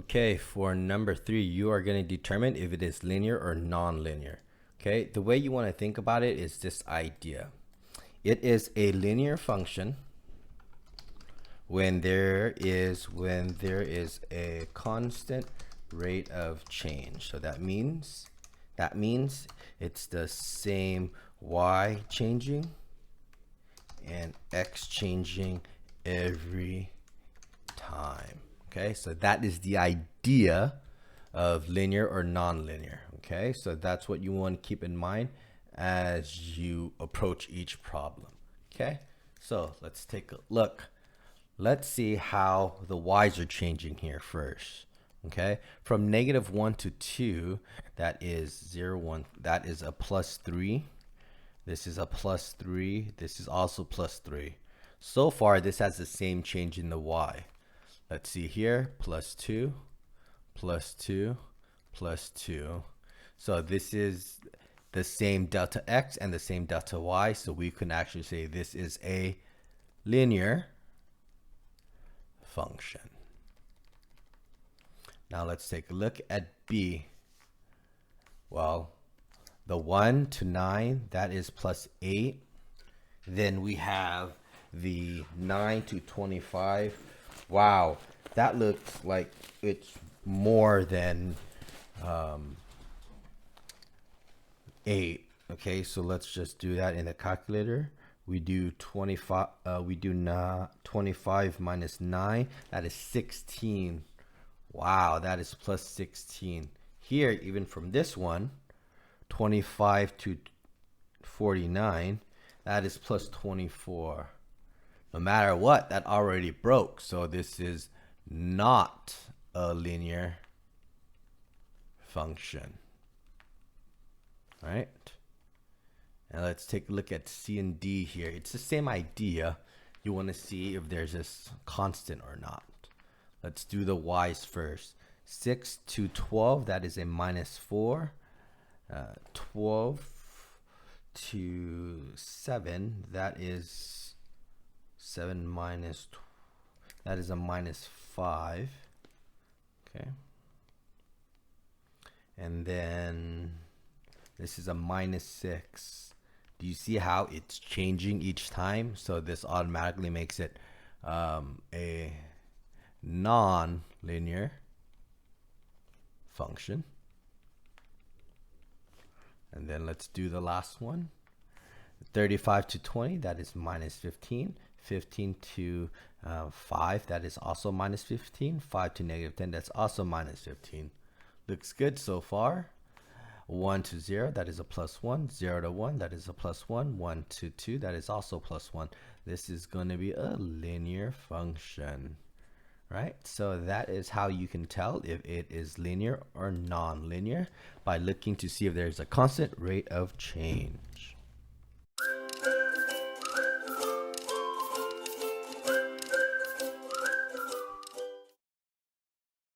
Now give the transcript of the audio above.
Okay, for number 3, you are going to determine if it is linear or non-linear. Okay, the way you want to think about it is this idea. It is a linear function when there is a constant rate of change. So that means it's the same y changing and x changing every time. Okay, so that is the idea of linear or non-linear. Okay, so that's what you want to keep in mind as you approach each problem. Okay, so let's take a look. Let's see how the y's are changing here first. Okay, from -1 to 2, that is 0, 1, that is a +3. This is a +3. This is also +3. So far, this has the same change in the y. Let's see here, +2, +2, +2. So this is the same delta x and the same delta y. So we can actually say this is a linear function. Now let's take a look at b. Well, the 1 to 9, that is +8. Then we have the 9 to 25. Wow, that looks like it's more than 8. Okay, so let's just do that in the calculator. We do 25. We do 25 minus 9. That is 16. Wow, that is +16. Here, even from this one, 25 to 49, that is +24. No matter what, that already broke. So this is not a linear function. All right. And let's take a look at C and D here. It's the same idea. You want to see if there's this constant or not. Let's do the y's first. 6 to 12, that is a -4. 12 to 7, that is 7 minus, that is a -5. Okay. And then this is a -6. Do you see how it's changing each time? So this automatically makes it a non-linear function. And then let's do the last one. 35 to 20, that is -15. 15 to 5, that is also -15. 5 to -10, that's also -15. Looks good so far. 1 to 0, that is a +1. 0 to 1, that is a +1. 1 to 2, that is also +1. This is going to be a linear function, right? So that is how you can tell if it is linear or non-linear by looking to see if there's a constant rate of change.